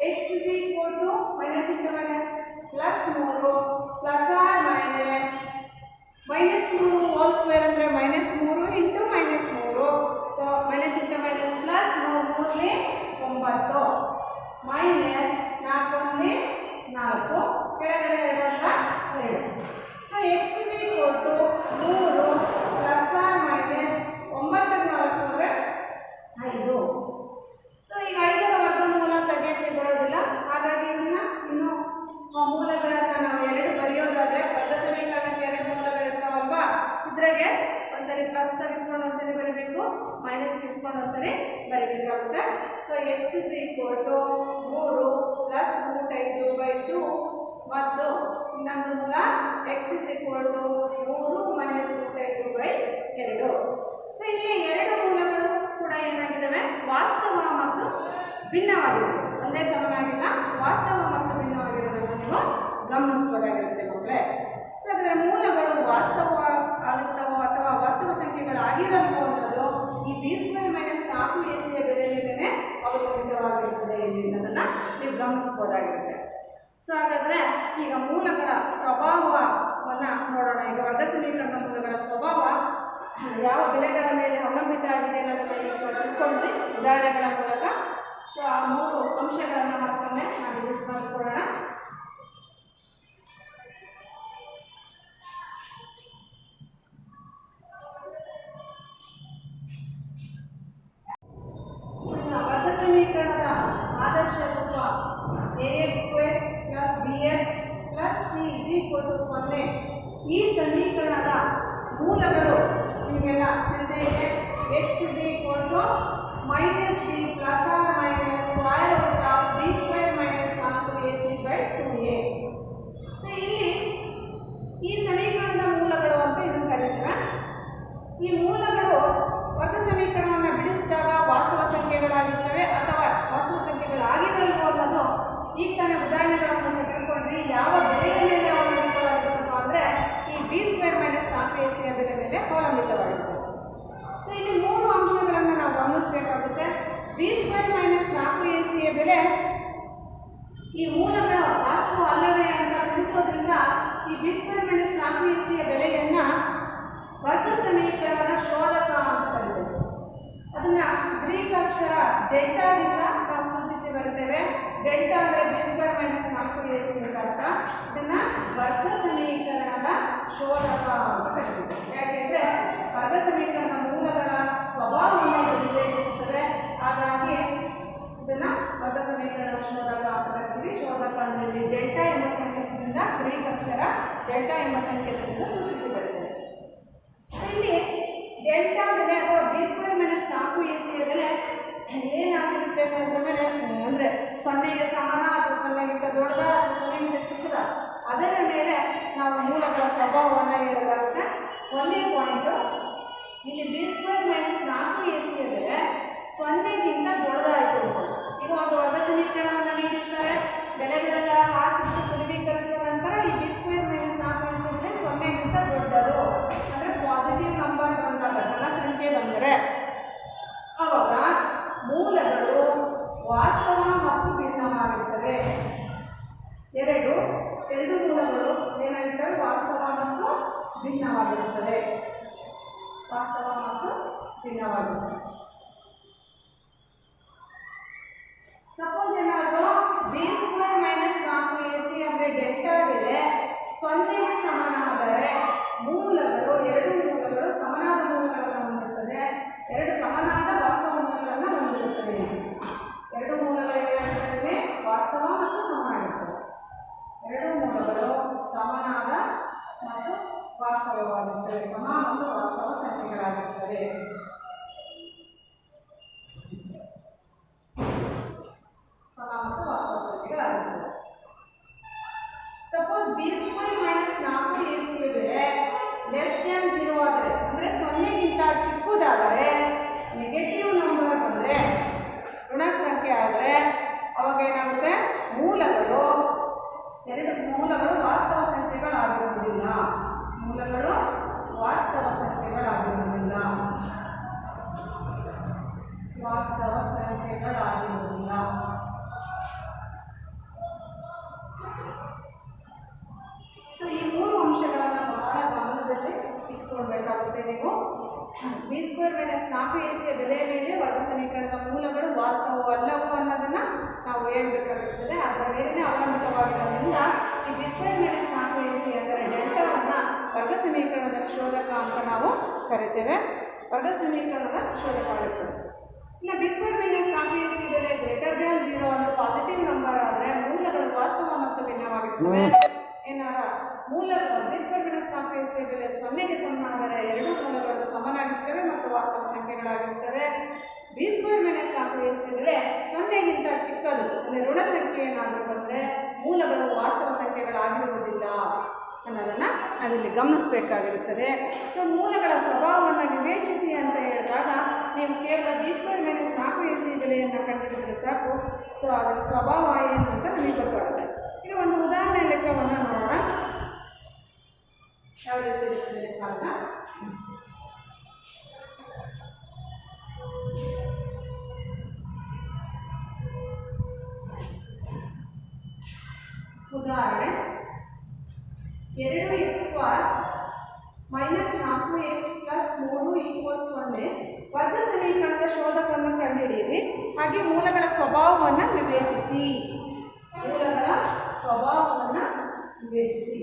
X is equal to minus into minus plus 3 plus or minus minus 3 whole square ಅಂದರೆ minus 3 into minus 3. So minus into minus plus 3 9 minus 4 4 ಕೆಳಗಡೆ 2. So x is equal to 3 plus or minus 9 4 ಅಂದರೆ 5. ಸೊ ಈಗ 5ರ ವರ್ಗಮೂಲ ತೆಗೆಯಕ್ಕೆ ಬರೋದಿಲ್ಲ. ಹಾಗಾಗಿ ಇದನ್ನು ಇನ್ನು ಮೂಲಗಳನ್ನು ನಾವು 2 ಬರೆಯೋದಾದರೆ ವರ್ಗ ಸಮೀಕರಣಕ್ಕೆ 2 ಮೂಲಗಳಿರ್ತಾವಲ್ವಾ, ಇದ್ರಾಗೆ ಒಂದ್ಸರಿ ಪ್ಲಸ್ ತೆಗೆದುಕೊಂಡು ಒಂದ್ಸರಿ ಬರೀಬೇಕು, ಮೈನಸ್ ತೆಗೆದುಕೊಂಡು ಒಂದ್ಸರಿ ಬರೀಬೇಕಾಗುತ್ತೆ. So x is equal to 3 plus √5/2 ಮತ್ತು ಇನ್ನೊಂದು ಮೂಲ x is equal to 3 minus √5/2. So ಇಲ್ಲಿ 2 ಮೂಲಗಳು ಕೂಡ ಏನಾಗಿದ್ದಾವೆ? ವಾಸ್ತವ ಮತ್ತು ಭಿನ್ನವಾಗಿದೆ. ಒಂದೇ ಸಮನಾಗಿಲ್ಲ, ವಾಸ್ತವ ಮತ್ತು ಭಿನ್ನವಾಗಿರೋದನ್ನು ನೀವು ಗಮನಿಸಬೇಕಾಗಿರುತ್ತೆ ಮಕ್ಕಳೇ. ಸೊ ಅದರ ಮೂಲಗಳು ವಾಸ್ತವ ಆಗುತ್ತವೋ ಅಥವಾ ವಾಸ್ತವ ಸಂಖ್ಯೆಗಳಾಗಿರಲ್ವೋ ಅನ್ನೋದು ಈ ಬಿ ಸ್ಕ್ವೇರ್ ಮೈನಸ್ 4ac ಬೆಲೆ ಮೇಲೇ ಅವಲಂಬಿತವಾಗಿರುತ್ತದೆ ಅನ್ನೋದನ್ನು ನೀವು ಗಮನಿಸ್ಬೋದಾಗಿರುತ್ತೆ. ಸೊ ಹಾಗಾದರೆ ಈಗ ಮೂಲಗಳ ಸ್ವಭಾವವನ್ನು ನೋಡೋಣ. ಈಗ ವರ್ಗ ಸಮೀಕರಣದ ಮೂಲಗಳ ಸ್ವಭಾವ ಯಾವ ಬೆಲೆಗಳ ಮೇಲೆ ಅವಲಂಬಿತ ಆಗಿದೆ ಅನ್ನೋದನ್ನು ಈಗ ತಿಳ್ಕೊಂಡ್ರೆ ಉದಾಹರಣೆಗಳ ಮೂಲಕ. ಸೊ ಆ 3 ಅಂಶಗಳನ್ನು ಮತ್ತೊಮ್ಮೆ ನಾವು ಸ್ಮರಿಸ್ಕೊಳ್ಳೋಣ. ವರ್ಗ ಸಮೀಕರಣದ ಆದರ್ಶ ರೂಪ ax² + bx + c = 0. ಈ ಸಮೀಕರಣದ ಮೂಲಗಳು ನಿಮಗೆಲ್ಲ ತಿಳಿದೇ ಇದೆ. x = -b ± (b² - 4ac/2a). So ಇಲ್ಲಿ ಈ ಸಮೀಕರಣದ ಮೂಲಗಳು ಅಂತ ಇದನ್ನು ಕರೀತೇವೆ. ಈ ಮೂಲಗಳು ವರ್ಗ ಸಮೀಕರಣವನ್ನು ಬಿಡಿಸಿದಾಗ ವಾಸ್ತವ ಸಂಖ್ಯೆಗಳಾಗಿರ್ತವೆ ಅಥವಾ ವಾಸ್ತವ ಸಂಖ್ಯೆಗಳಾಗಿರಲ್ವೋ ಅನ್ನೋದು ಈಗ ತಾನೇ ಉದಾಹರಣೆಗಳನ್ನು ತೆಗೆದುಕೊಂಡ್ರೆ ಯಾವ ಬೆಲೆಯ ಮೇಲೆ ಅವಲಂಬಿತವಾಗಿರುತ್ತಪ್ಪ ಅಂದರೆ ಈ b² - 4ac ಬೆಲೆ ಮೇಲೆ ಅವಲಂಬಿತವಾಗಿರ್ತದೆ. ಸೊ ಇಲ್ಲಿ 3 ಅಂಶಗಳನ್ನು ನಾವು ಗಮನಿಸಬೇಕಾಗುತ್ತೆ. b² - 4ac ಬೆಲೆ ಈ ಮೂಲಗಳ ವಾಸ್ತವ ಅಲ್ಲವೇ ಅಂತ ತಿಳಿಸೋದ್ರಿಂದ ಈ b² - 4ac ಬೆಲೆಯನ್ನು ವರ್ಗ ಸಮೀಕರಣದ ಶೋಧಕ ಅಂತ ಕರೀತೇವೆ. ಅದನ್ನು ಗ್ರೀಕ್ ಅಕ್ಷರ ಡೆಲ್ಟಾದಿಂದ ನಾವು ಸೂಚಿಸಿ ಬರ್ತೇವೆ. ಡೆಲ್ಟಾ ಅಂದರೆ b² - 4ac ಅಂತ ಅರ್ಥ. ಇದನ್ನು ವರ್ಗ ಸಮೀಕರಣದ ಶೋಧಕ ಅಂತ ಕರೀತೀವಿ. ಯಾಕೆಂದರೆ ವರ್ಗ ಸಮೀಕರಣದ ಮೂಲಗಳ ಸ್ವಭಾವವನ್ನು ಇದು ವಿವೇಚಿಸುತ್ತದೆ. ಹಾಗಾಗಿ ಇದನ್ನು ವರ್ಗ ಸಮೀಕರಣದ ಶೋಧಕ ಅಂತ ಕರಿತೀವಿ. ಶೋಧಕ ಅಂದರೆ ಡೆಲ್ಟಾ ಎಂಬ ಸಂಕೇತದಿಂದ ಗ್ರೀಕ್ ಅಕ್ಷರ ಡೆಲ್ಟಾ ಎಂಬ ಸಂಕೇತದಿಂದ ಸೂಚಿಸಿ ಬರ್ತೇವೆ. ಇಲ್ಲಿ ಡೆಲ್ಟಾ ಬೆಲೆ ಅಥವಾ b² - 4ac ಬೆಲೆ ಏನಾಗಿರುತ್ತೆ ಅನ್ನೋದ್ರ ಮೇಲೆ ಅಂದರೆ 0ಗೆ ಸಮಾನ ಅಥವಾ 0ಗಿಂತ ದೊಡ್ಡದ ಅಥವಾ 0ಗಿಂತ ಚಿಕ್ಕದ ಅದರ ಮೇಲೆ ನಾವು ಮೂಲಗಳ ಸ್ವಭಾವವನ್ನು ಹೇಳಲಾಗುತ್ತೆ. ಒಂದೇ ಪಾಯಿಂಟು, ಇಲ್ಲಿ b² - 4ac ಬೆಲೆ 0ಗಿಂತ ದೊಡ್ಡದಾಯಿತು. ಈಗ ಒಂದು ವರ್ಗ ಸಮೀಕರಣವನ್ನು ನೀಡಿರ್ತಾರೆ, ಬೆಲೆಗಳೆಲ್ಲ ಹಾಕಿಬಿಟ್ಟು ಸುಲಭೀಕರಿಸಿದ ನಂತರ ಈ b² - 4ac ಬೆಲೆ 0ಗಿಂತ ದೊಡ್ಡದು ಅಂದರೆ ಪಾಸಿಟಿವ್ ನಂಬರ್ ಬಂದಾಗ ಧನ ಸಂಖ್ಯೆ ಬಂದರೆ ಆವಾಗ ಮೂಲಗಳು ವಾಸ್ತವ ಮತ್ತು ಭಿನ್ನವಾಗಿರ್ತವೆ. ಎರಡು ಮೂಲಗಳು ಏನಾಗಿರ್ತವೆ? ವಾಸ್ತವ ಮತ್ತು ಭಿನ್ನವಾಗಿರುತ್ತವೆ. ವಾಸ್ತವ ಮತ್ತು ಭಿನ್ನವಾಗಿರುತ್ತವೆ. ಸಪೋಸ್ ಏನಾದರೂ b² - 4ac ಅಂದರೆ ಡೆಲ್ಟಾ ಬೆಲೆ 0ಗೆ ಸಮನಾದರೆ ಮೂಲಗಳು ಎರಡು ಮೂಲಗಳು ಸಮನಾದ ಮೂಲಗಳನ್ನು ಹೊಂದಿರುತ್ತದೆ. ಎರಡು ಸಮನಾದ ವಾಸ್ತವ ಮೂಲಗಳನ್ನು ಹೊಂದಿರುತ್ತದೆ. ಎರಡು ಮೂಲಗಳಿಗೆ ವಾಸ್ತವ ಮತ್ತು ಸಮನಾಗಿರುತ್ತದೆ. ಎರಡು ಮೂಲಗಳು ಸಮನಾದ ಮತ್ತು ವಾಸ್ತವವಾಗಿರುತ್ತವೆ. ಸಮ ಮತ್ತು ವಾಸ್ತವ ಸಂಖ್ಯೆಗಳಾಗಿರುತ್ತವೆ. ಸಮ ಮತ್ತು ವಾಸ್ತವ ಸಂಖ್ಯೆಗಳಾಗಿರುತ್ತವೆ. ಸಪೋಸ್ b² - 4ac ಬೆಲೆ <0 ಆದರೆ ಅಂದರೆ 0ಗಿಂತ ಚಿಕ್ಕದಾದರೆ, ನೆಗೆಟಿವ್ ನಂಬರ್ ಬಂದರೆ, ಋಣ ಸಂಖ್ಯೆ ಆದರೆ ಅವಾಗ ಏನಾಗುತ್ತೆ? ಎರಡು ಮೂಲಗಳು ವಾಸ್ತವ ಸಂಖ್ಯೆಗಳಾಗಿರುವುದಿಲ್ಲ. ಮೂಲಗಳು ವಾಸ್ತವ ಸಂಖ್ಯೆಗಳಾಗಿರುವುದಿಲ್ಲ. ವಾಸ್ತವ ಸಂಖ್ಯೆಗಳಾಗಿರುವುದಿಲ್ಲ. ಸೊ ಈ 3 ಅಂಶಗಳನ್ನು ಬಹಳ ಗಮನದಲ್ಲಿ ಇಟ್ಕೊಳ್ಬೇಕಾಗುತ್ತೆ ನೀವು. b² - 4ac ಬೆಲೆಯ ಮೇಲೆ ವರ್ಗ ಸಮೀಕರಣದ ಮೂಲಗಳು ವಾಸ್ತವವಲ್ಲವೋ ಅನ್ನೋದನ್ನು ನಾವು ಹೇಳಬೇಕಾಗಿರ್ತದೆ. ಅದರ ಮೇಲೇ ಅವಲಂಬಿತವಾಗಿರೋದ್ರಿಂದ ಈ b² - 4ac ಅಂದರೆ ಡೆಲ್ಟಾವನ್ನು ವರ್ಗ ಸಮೀಕರಣದ ಶೋಧಕ ಅಂತ ನಾವು ಕರಿತೇವೆ. ವರ್ಗ ಸಮೀಕರಣದ ಶೋಧಕ ಆಗಿರ್ತದೆ. ಇನ್ನು b² - 4ac ಬೆಲೆ >0 ಅಂದರೆ ಪಾಸಿಟಿವ್ ನಂಬರ್ ಆದರೆ ಮೂಲಗಳು ವಾಸ್ತವ ಮತ್ತು ಭಿನ್ನವಾಗಿರ್ತವೆ. ಏನಾರ ಮೂಲ b² - 4ac ಬೆಲೆ 0ಗೆ ಸಮನಾದರೆ ಎರಡು ಮೂಲಗಳು ಸಮನಾಗಿರ್ತವೆ ಮತ್ತು ವಾಸ್ತವ ಸಂಖ್ಯೆಗಳಾಗಿರ್ತವೆ. b² - 4ac ಬೆಲೆ 0ಗಿಂತ ಚಿಕ್ಕದು ಅಂದರೆ ಋಣ ಸಂಖ್ಯೆ ಏನಾದರೂ ಬಂದರೆ ಮೂಲಗಳು ವಾಸ್ತವ ಸಂಖ್ಯೆಗಳಾಗಿರುವುದಿಲ್ಲ ಅನ್ನೋದನ್ನು ನಾವಿಲ್ಲಿ ಗಮನಿಸಬೇಕಾಗಿರುತ್ತದೆ. ಸೊ ಮೂಲಗಳ ಸ್ವಭಾವವನ್ನು ವಿವೇಚಿಸಿ ಅಂತ ಹೇಳಿದಾಗ ನೀವು ಕೇವಲ b² - 4ac ಬೆಲೆಯನ್ನು ಕಂಡುಹಿಡಿದರೆ ಸಾಕು. ಸೊ ಅದರ ಸ್ವಭಾವ ಏನು ಅಂತ ನಮಗೆ ಗೊತ್ತಾಗುತ್ತೆ. ಈಗ ಒಂದು ಉದಾಹರಣೆ ಲೆಕ್ಕವನ್ನು ನೋಡೋಣ. ಯಾವ ರೀತಿ ಲೆಕ್ಕ ಅಂತ 2x² minus 4x plus 3 equals 0 ವರ್ಗ ಸಮೀಕರಣದ ಶೋಧಕವನ್ನು ಕಂಡುಹಿಡಿಯಿರಿ. ಹಾಗೆ ಮೂಲಗಳ ಸ್ವಭಾವವನ್ನು ವಿವೇಚಿಸಿ. ಮೂಲಗಳ ಸ್ವಭಾವವನ್ನು ವಿವೇಚಿಸಿ.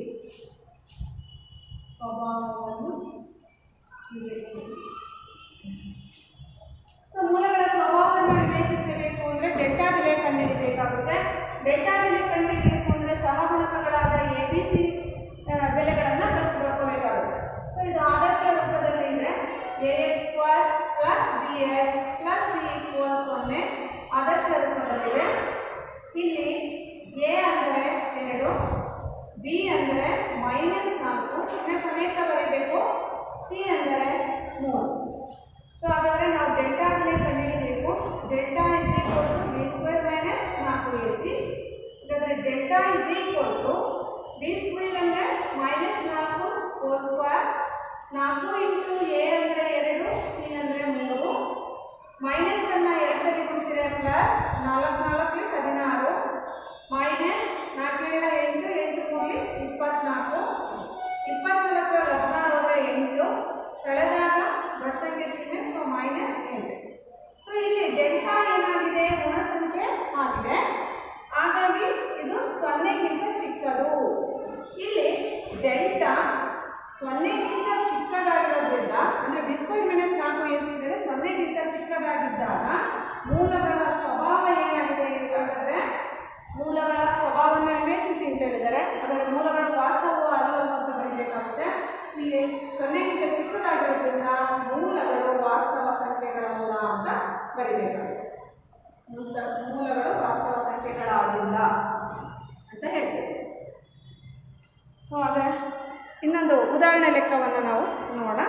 ಸೊ ಮೂಲಗಳ ಸ್ವಭಾವವನ್ನು ವಿವೇಚಿಸಬೇಕು ಅಂದರೆ ಡೆಲ್ಟಾ ಬೆಲೆ ಕಂಡುಹಿಡಿಯಬೇಕಾಗುತ್ತೆ. ಡೆಲ್ಟಾ ಬೆಲೆ ಕಂಡುಹಿಡಿಯಬೇಕು ಅಂದರೆ ಸಹಗುಣಕಗಳಾದ ABC ಬೆಲೆಗಳನ್ನು ಫಸ್ಟ್ ಬರ್ಕೋಬೇಕಾಗುತ್ತೆ. ಸೊ ಇದು ಆದರ್ಶ ರೂಪದಲ್ಲಿ ಇದೆ. ax² plus bx plus c equals 0 ಆದರ್ಶ ರೂಪದಲ್ಲಿದೆ. ಇಲ್ಲಿ a ಅಂದರೆ 2, b ಅಂದರೆ -4 ಸಮೇತ ಬರೀಬೇಕು, c ಅಂದರೆ 3. ಸೊ ಹಾಗಾದರೆ ನಾವು ಡೆಲ್ಟಾ ಬೆಲೆ ಕಂಡುಹಿಡಿಯಬೇಕು. Delta is equal to b² minus 4ac. ಹಾಗಾದರೆ delta is equal to b² ಅಂದರೆ -4 ಹೋಲ್ ಸ್ಕ್ವೇರ್, 4 ಇಂಟು a ಅಂದರೆ 2, c ಅಂದರೆ 3, ಮೈನಸ್ ಅನ್ನು 2 ಸರಿ ಗುಣಿಸಿದರೆ ಪ್ಲಸ್ 4 4 16 ಮೈನಸ್ 4 7 8 8 3 24 24 16 8 ಕಳೆದಾಗ ದೊಡ್ಡ ಸಂಖ್ಯೆ ಚಿಹ್ನೆ, ಸೊ -8. ಸೊ ಇಲ್ಲಿ ಡೆಲ್ಟಾ ಏನಾಗಿದೆ, ಋಣ ಸಂಖ್ಯೆ ಆಗಿದೆ. ಹಾಗಾಗಿ ಇದು 0ಗಿಂತ ಚಿಕ್ಕದು. ಇಲ್ಲಿ ಡೆಲ್ಟಾ 0ಗಿಂತ ಚಿಕ್ಕದಾಗಿರೋದ್ರಿಂದ ಅಂದರೆ b² ಮೈನಸ್ 4ac ಇದ್ದರೆ 0ಗಿಂತ ಚಿಕ್ಕದಾಗಿದ್ದಾಗ ಮೂಲಗಳ ಸ್ವಭಾವ ಏನಾಗಿದೆ ಹಾಗಾದರೆ ಮೂಲಗಳ ಸ್ವಭಾವವನ್ನು ವಿವೇಚಿಸಿ ಅಂತ ಹೇಳಿದ್ದಾರೆ. ಹಾಗಾದರೆ ಮೂಲಗಳು ವಾಸ್ತವ ಅಲ್ಲ ಅಂತ ಬರೀಬೇಕಾಗುತ್ತೆ. ಇಲ್ಲಿ 0ಗಿಂತ ಚಿಕ್ಕದಾಗಿರೋದ್ರಿಂದ ಮೂಲಗಳು ವಾಸ್ತವ ಸಂಖ್ಯೆಗಳಲ್ಲ ಅಂತ ಬರೀಬೇಕಾಗುತ್ತೆ. ಮೂಲಗಳು ವಾಸ್ತವ ಸಂಖ್ಯೆಗಳಾಗಿಲ್ಲ ಅಂತ ಹೇಳ್ತೀವಿ. ಸೊ ಆಗ ಇನ್ನೊಂದು ಉದಾಹರಣೆ ಲೆಕ್ಕವನ್ನು ನಾವು ನೋಡೋಣ.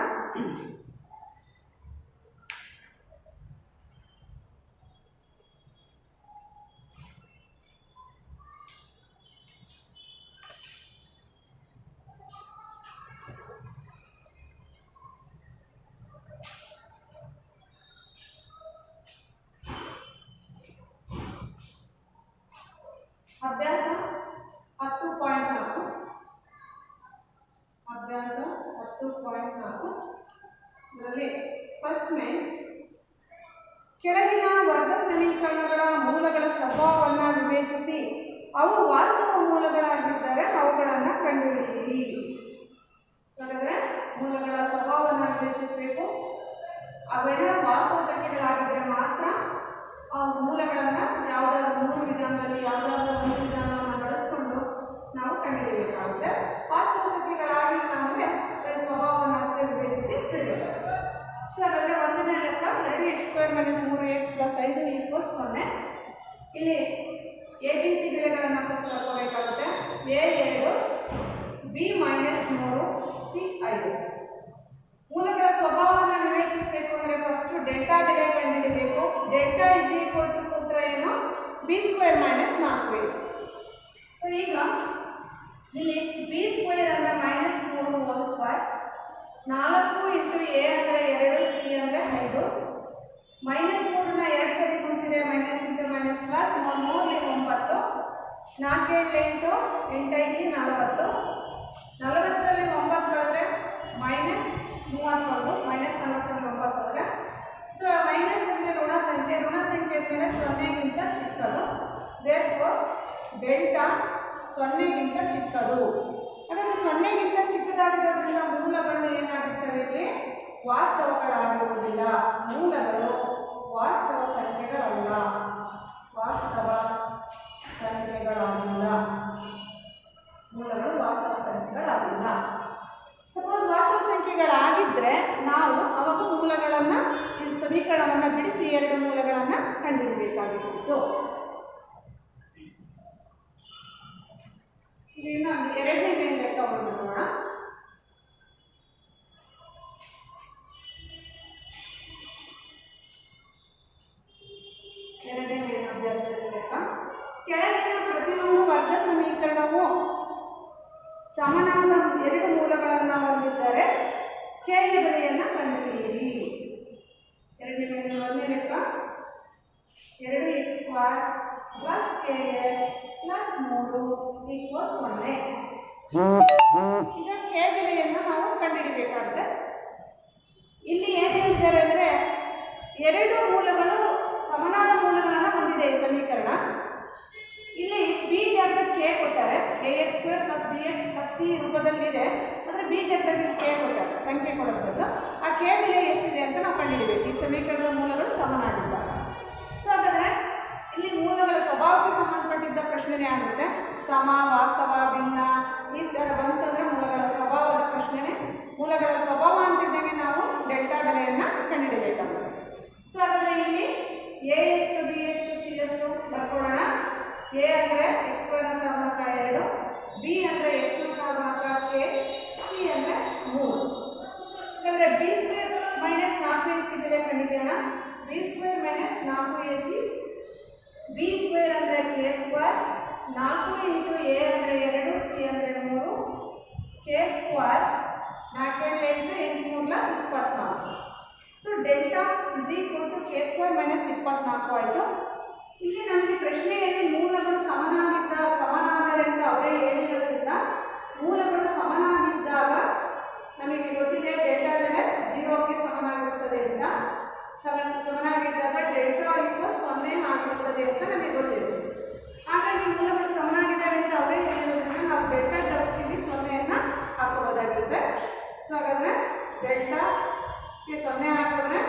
ಅಭ್ಯಾಸ 10.4 ಇದರಲ್ಲಿ ಫಸ್ಟ್ ಮೇನ್ ಕೆಳಗಿನ ವರ್ಗ ಸಮೀಕರಣಗಳ ಮೂಲಗಳ ಸ್ವಭಾವವನ್ನು ವಿವೇಚಿಸಿ ಅವು ವಾಸ್ತವ ಮೂಲಗಳಾಗಿದ್ದರೆ ಅವುಗಳನ್ನು ಕಂಡುಹಿಡಿಯಿರಿ. ಹಾಗಾದರೆ ಮೂಲಗಳ ಸ್ವಭಾವವನ್ನು ವಿವೇಚಿಸಬೇಕು. ಅವೆಲ್ಲ ವಾಸ್ತವ ಸಂಖ್ಯೆಗಳಾಗಿದ್ದರೆ ಮಾತ್ರ ಆ ಮೂಲಗಳನ್ನು ಯಾವುದಾದ್ರೂ 3 ವಿಧಾನದಲ್ಲಿ ಯಾವುದಾದ್ರೂ ಒಂದು ವಿಧಾನವನ್ನು ಬಳಸಿಕೊಂಡು ನಾವು ಕಂಡುಹಿಡಿಯಬೇಕಾಗುತ್ತೆ. ವಾಸ್ತವ ಸಂಖ್ಯೆಗಳಾಗಿಲ್ಲ ಅಂದರೆ ಸ್ವಭಾವವನ್ನು ಅಷ್ಟೇ ವಿವೇಚಿಸಿ ತಿಳಿಯಬೇಕು. ಸೊ ಹಾಗಾದರೆ ಒಂದನೇ ಲೆಕ್ಕ 2x² minus 3x plus 5 equals 0. ಇಲ್ಲಿ ABC ಬೆಲೆಗಳನ್ನು ಫಸ್ಟ್ ಬರ್ಕೋಬೇಕಾಗುತ್ತೆ. a 2, b -3, c 5. ಮೂಲಗಳ ಸ್ವಭಾವವನ್ನು ವಿವೇಚಿಸಬೇಕು ಅಂದರೆ ಫಸ್ಟ್ ಡೆಲ್ಟಾ ಬೆಲೆ ಕಂಡುಹಿಡಿಯಬೇಕು. ಡೆಲ್ಟಾ ಇಸ್ ಈಕ್ವಲ್ ಟು ಸೂತ್ರ ಏನು, b² ಮೈನಸ್ 4ac. ಸೊ ಈಗ ಇಲ್ಲಿ b² ಅಂದರೆ -3 ಹೋಲ್ ಸ್ಕ್ವೇರ್, 4 ಇಂಟು a ಅಂದರೆ 2, c ಅಂದರೆ 5, -3ನ 2 ಸರಿ ಗುಣಿಸಿದರೆ ಮೈನಸ್ ಇಂಟು ಮೈನಸ್ ಪ್ಲಸ್ 3 9, 4 7 8 8 5 40, 40ರಲ್ಲಿ 9 ಕಳೆದ್ರೆ -31, -41 ಸೊ ಮೈನಸ್ ಅಂದರೆ ಋಣ ಸಂಖ್ಯೆ ಅಂದರೆ 0ಗಿಂತ ಚಿಕ್ಕದು. ದೇರ್ಫೋರ್ ಡೆಲ್ಟಾ 0ಗಿಂತ ಚಿಕ್ಕದು. ಹಾಗಾದರೆ 0ಗಿಂತ ಚಿಕ್ಕದಾಗಿರೋದ್ರಿಂದ ಮೂಲಗಳು ಏನಾಗುತ್ತವೆ, ಇಲ್ಲಿ ವಾಸ್ತವಗಳಾಗಿರುವುದಿಲ್ಲ. ಮೂಲಗಳು ವಾಸ್ತವ ಸಂಖ್ಯೆಗಳಲ್ಲ, ಮೂಲಗಳು ವಾಸ್ತವ ಸಂಖ್ಯೆಗಳಾಗಿಲ್ಲ. ಸಪೋಸ್ ವಾಸ್ತವ ಸಂಖ್ಯೆಗಳಾಗಿದ್ದರೆ ನಾವು ಅವಾಗ ಮೂಲಗಳನ್ನು ಸಮೀಕರಣವನ್ನು ಬಿಡಿಸಿ 2 ಮೂಲಗಳನ್ನು ಕಂಡುಹಿಡಬೇಕಾಗಿತ್ತು. ಇದು ಇನ್ನೊಂದು ಎರಡನೇ ಮೇನ್ ಲೆಕ್ಕವನ್ನು ನೋಡೋಣ. ಎರಡನೇ ಮೇನ್ ಅಭ್ಯಾಸದ ಲೆಕ್ಕ. ಕೆಳಗಿನ ಪ್ರತಿಯೊಂದು ವರ್ಗ ಸಮೀಕರಣವು ಸಮನಾದ 2 ಮೂಲಗಳನ್ನು ಹೊಂದಿದ್ದರೆ k ಯ ಬೆಲೆಯನ್ನು ಕಂಡುಹಿಡಿಯಿರಿ. ಒಂದನೇ ಲೆಕ್ಕ 2x² plus kx plus 3 equals 0. ಎರಡು ಮೂಲಗಳು ಸಮನಾದ ಮೂಲಗಳನ್ನು ಹೊಂದಿದೆ ಈ ಸಮೀಕರಣ. ಇಲ್ಲಿ ಬಿ ಜಾಗದಲ್ಲಿ ಕೆ ಕೊಟ್ಟಾರೆ, ax² + bx + c ರೂಪದಲ್ಲಿದೆ. ಅಂದರೆ ಬಿ ಜಾಗದಲ್ಲಿ ಕೆ ಕೊಟ್ಟಾರೆ, ಸಂಖ್ಯೆ ಕೊಡೋದ್ರಲ್ಲ ಆ ಕೆ ಬೆಲೆ ಎಷ್ಟಿದೆ ಅಂತ ನಾವು ಕಂಡುಹಿಡಿಬೇಕು ಈ ಸಮೀಕರಣದ ಮೂಲಗಳು ಸಮನಾಗಿದ್ದಾಗ. ಸೊ ಹಾಗಾದರೆ ಇಲ್ಲಿ ಮೂಲಗಳ ಸ್ವಭಾವಕ್ಕೆ ಸಂಬಂಧಪಟ್ಟಿದ್ದ ಪ್ರಶ್ನೆನೇ ಆಗುತ್ತೆ. ಸಮ, ವಾಸ್ತವ, ಭಿನ್ನ ಈ ಥರ ಬಂತಂದರೆ ಮೂಲಗಳ ಸ್ವಭಾವದ ಪ್ರಶ್ನೆನೇ. ಮೂಲಗಳ ಸ್ವಭಾವ ಅಂತಿದ್ದಂಗೆ ನಾವು ಡೆಲ್ಟಾ ಬೆಲೆಯನ್ನು ಕಂಡುಹಿಡಬೇಕಾಗುತ್ತೆ. ಸೊ ಹಾಗಾದರೆ ಇಲ್ಲಿ ಎ ಎಷ್ಟು, ಬಿ ಎಷ್ಟು, ಸಿ ಎಷ್ಟು ಬರ್ಕೊಳ್ಳೋಣ. ಎ ಅಂದರೆ x² ನ ಸಹಗುಣಕ 2, ಬಿ ಅಂದರೆ x ನ ಸಹಗುಣಕ k, ಸಿ ಅಂದರೆ 3. ಹಾಗಾದರೆ b² - 4ac ಬೆಲೆ ಕಂಡುಹಿಡಿಯೋಣ. b² - 4ac, b² ಅಂದರೆ k², 4 × a ಅಂದರೆ 2, c ಅಂದರೆ 3, k² 4 × 8 8 3 24. ಸೊ ಡೆಲ್ಟಾ k² - 24 ಆಯಿತು. ಇಲ್ಲಿ ನಮಗೆ ಪ್ರಶ್ನೆಯಲ್ಲಿ ಮೂಲಗಳು ಸಮನಾದರೆ ಅಂತ ಅವರೇ ಹೇಳಿರೋದ್ರಿಂದ ಮೂಲಗಳು ಸಮನಾಗಿದ್ದಾಗ ನಮಗೆ ಗೊತ್ತಿದೆ ಡೆಲ್ಟಾ ಬೆಲೆ 0ಕ್ಕೆ ಸಮನಾಗಿರುತ್ತದೆ ಅಂತ. ಸಮನಾಗಿದ್ದಾಗ ಡೆಲ್ಟಾ = 0 ಆಗಿರುತ್ತದೆ ಅಂತ ನಮಗೆ ಗೊತ್ತಿದೆ. ಹಾಗಾಗಿ ಮೂಲಗಳು ಸಮನಾಗಿದ್ದಾವೆ ಅಂತ ಅವರೇ ಹೇಳಿರೋದ್ರಿಂದ ನಾವು ಡೆಲ್ಟಾ ಜಾಗದಲ್ಲಿ 0ನ್ನು ಹಾಕೋಬೋದಾಗಿರುತ್ತೆ. ಸೊ ಹಾಗಾದರೆ ಡೆಲ್ಟಾಕ್ಕೆ 0 ಹಾಕಿದ್ರೆ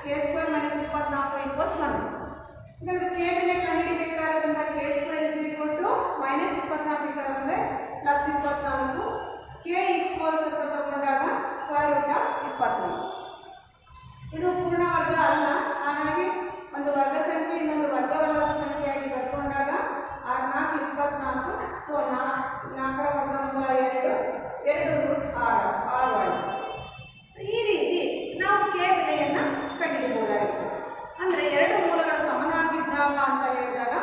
k² - 24 = 0. ಇದರಲ್ಲಿ ಕೆ ಬೆಲೆ ಕಂಡುಹಿಡಿಯಬೇಕಾದ್ರಿಂದ k² -24 ಈ ಕಡೆ ಬಂದರೆ +24, k ಅಂತ ತಗೊಂಡಾಗ √24. ಇದು ಪೂರ್ಣ ವರ್ಗ ಅಲ್ಲ, ಹಾಗಾಗಿ ಒಂದು ವರ್ಗ ಸಂಖ್ಯೆ ಇನ್ನೊಂದು ವರ್ಗವಲ್ಲದ ಸಂಖ್ಯೆಯಾಗಿ ಬರ್ಕೊಂಡಾಗ 4 24. ಸೊ 4ರ ವರ್ಗಮೂಲ 2 √6 ಆಯಿತು. ಈ ರೀತಿ ನಾವು ಕೆ ಬೆಲೆಯನ್ನು ಕಂಡುಹಿಡಿಯಬಹುದಾಗಿತ್ತು. ಅಂದರೆ ಎರಡು ಮೂಲಗಳು ಸಮನಾಗಿದ್ದಾಗ ಅಂತ ಹೇಳಿದಾಗ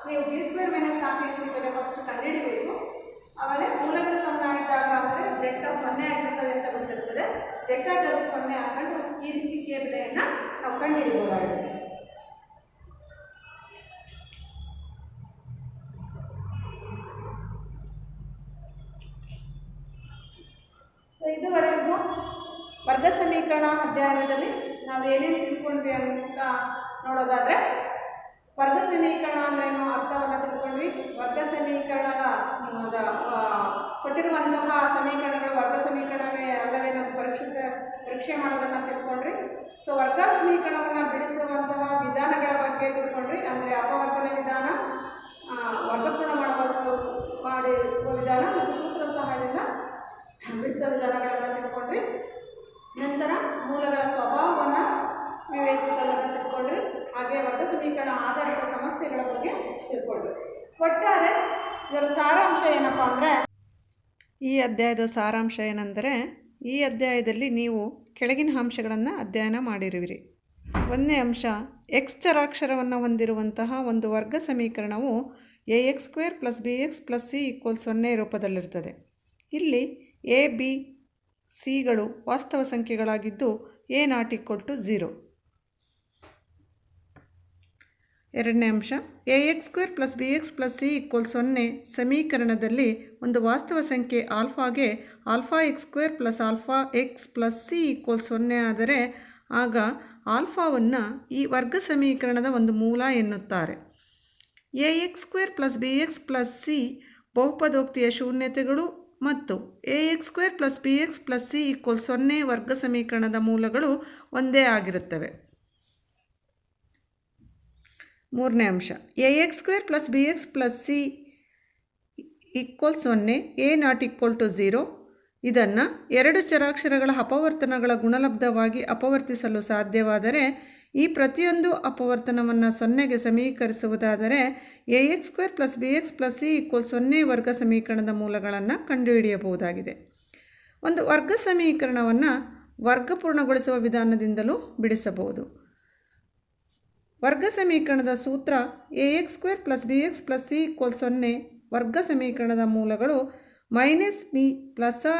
ನೀವು b² - 4ac ಬೆಲೆ ಫಸ್ಟ್ ಕಂಡುಹಿಡಿಬೇಕು. ಆಮೇಲೆ ಮೂಲಗಳು ಸಮನಾಗಿದ್ದಾಗ ಅಂದರೆ ಡೆಲ್ಟಾ 0 ಆಗಿರ್ತದೆ ಅಂತ ಗೊತ್ತಿರ್ತದೆ. ಡೆಲ್ಟಾ ಜಾಗಕ್ಕೆ 0 ಹಾಕೊಂಡು ಈ ರೀತಿ ಕೆ ಬೆಲೆಯನ್ನು ನಾವು ಕಂಡುಹಿಡಿಯಬಹುದಾಗಿದೆ. ಇದುವರೆಗೂ ವರ್ಗ ಸಮೀಕರಣ ಅಧ್ಯಯನದಲ್ಲಿ ನಾವು ಏನೇನು ತಿಳ್ಕೊಂಡ್ವಿ ಅಂತ ನೋಡೋದಾದರೆ, ವರ್ಗ ಸಮೀಕರಣ ಅಂದ್ರೇನು ಅರ್ಥವನ್ನು ತಿಳ್ಕೊಂಡ್ವಿ. ವರ್ಗ ಸಮೀಕರಣದ ಕೊಟ್ಟಿರುವಂತಹ ಸಮೀಕರಣಗಳು ವರ್ಗ ಸಮೀಕರಣವೇ ಅಲ್ಲವೇ ನಾವು ಪರೀಕ್ಷೆ ಮಾಡೋದನ್ನು ತಿಳ್ಕೊಂಡ್ರಿ. ಸೊ ವರ್ಗ ಸಮೀಕರಣವನ್ನು ಬಿಡಿಸುವಂತಹ ವಿಧಾನಗಳ ಬಗ್ಗೆ ತಿಳ್ಕೊಂಡ್ರಿ. ಅಂದರೆ ಅಪವರ್ತನ ವಿಧಾನ, ವರ್ಗಪೂರ್ಣ ಮಾಡುವ ವಿಧಾನ ಮತ್ತು ಸೂತ್ರ ಸಹಾಯದಿಂದ ಬಿಡಿಸುವ ವಿಧಾನಗಳನ್ನು ತಿಳ್ಕೊಂಡ್ರಿ. ನಂತರ ಮೂಲಗಳ ಸ್ವಭಾವವನ್ನು ವಿವೇಚಿಸೋದನ್ನು ತಿಳ್ಕೊಂಡ್ರಿ. ಹಾಗೆ ವರ್ಗ ಸಮೀಕರಣ ಆಧಾರಿತ ಸಮಸ್ಯೆಗಳ ಬಗ್ಗೆ ತಿಳ್ಕೊಂಡ್ರಿ. ಒಟ್ಟಾರೆ ಇದರ ಸಾರಾಂಶ ಏನಪ್ಪ ಅಂದರೆ, ಈ ಅಧ್ಯಾಯದ ಸಾರಾಂಶ ಏನೆಂದರೆ, ಈ ಅಧ್ಯಾಯದಲ್ಲಿ ನೀವು ಕೆಳಗಿನ ಅಂಶಗಳನ್ನು ಅಧ್ಯಯನ ಮಾಡಿರುವಿರಿ. 1ನೇ ಅಂಶ, x ಚರಾಕ್ಷರವನ್ನು ಹೊಂದಿರುವಂತಹ ಒಂದು ವರ್ಗ ಸಮೀಕರಣವು ax² + bx + c = 0 ರೂಪದಲ್ಲಿರುತ್ತದೆ. ಇಲ್ಲಿ a, b, cಗಳು ವಾಸ್ತವ ಸಂಖ್ಯೆಗಳಾಗಿದ್ದು a ≠ 0. 2ನೇ ಅಂಶ, ax² + bx + c = 0 ಸಮೀಕರಣದಲ್ಲಿ ಒಂದು ವಾಸ್ತವ ಸಂಖ್ಯೆ ಆಲ್ಫಾಗೆ αx² + αx + c = 0 ಆದರೆ ಆಗ ಆಲ್ಫಾವನ್ನು ಈ ವರ್ಗ ಸಮೀಕರಣದ ಒಂದು ಮೂಲ ಎನ್ನುತ್ತಾರೆ. ax² + bx + c ಬಹುಪದೋಕ್ತಿಯ ಶೂನ್ಯತೆಗಳು ಮತ್ತು ax² + bx + c = 0 ವರ್ಗ ಸಮೀಕರಣದ ಮೂಲಗಳು ಒಂದೇ ಆಗಿರುತ್ತವೆ. 3ನೇ ಅಂಶ, ax² + bx + c = 0 a ≠ 0. ಇದನ್ನು ಎರಡು ಚರಾಕ್ಷರಗಳ ಅಪವರ್ತನಗಳ ಗುಣಲಬ್ಧವಾಗಿ ಅಪವರ್ತಿಸಲು ಸಾಧ್ಯವಾದರೆ ಈ ಪ್ರತಿಯೊಂದು ಅಪವರ್ತನವನ್ನು 0ಗೆ ಸಮೀಕರಿಸುವುದಾದರೆ ax² + bx + c = 0 ವರ್ಗ ಸಮೀಕರಣದ ಮೂಲಗಳನ್ನು ಕಂಡುಹಿಡಿಯಬಹುದಾಗಿದೆ. ಒಂದು ವರ್ಗ ಸಮೀಕರಣವನ್ನು ವರ್ಗಪೂರ್ಣಗೊಳಿಸುವ ವಿಧಾನದಿಂದಲೂ ಬಿಡಿಸಬಹುದು. ವರ್ಗ ಸಮೀಕರಣದ ಸೂತ್ರ ax² + bx + c = 0 ವರ್ಗ ಸಮೀಕರಣದ ಮೂಲಗಳು -b ±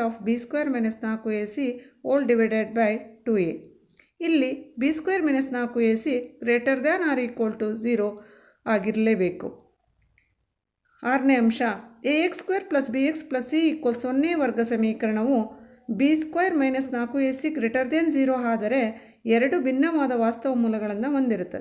√b² - 4ac / 2a. ಇಲ್ಲಿ b² - 4ac ≥ 0 ಆಗಿರಲೇಬೇಕು. 6ನೇ ಅಂಶ, ax² + bx + c = 0 ವರ್ಗ ಸಮೀಕರಣವು b² - 4ac > 0 ಆದರೆ ಎರಡು ಭಿನ್ನವಾದ ವಾಸ್ತವ ಮೂಲಗಳನ್ನು ಹೊಂದಿರುತ್ತದೆ.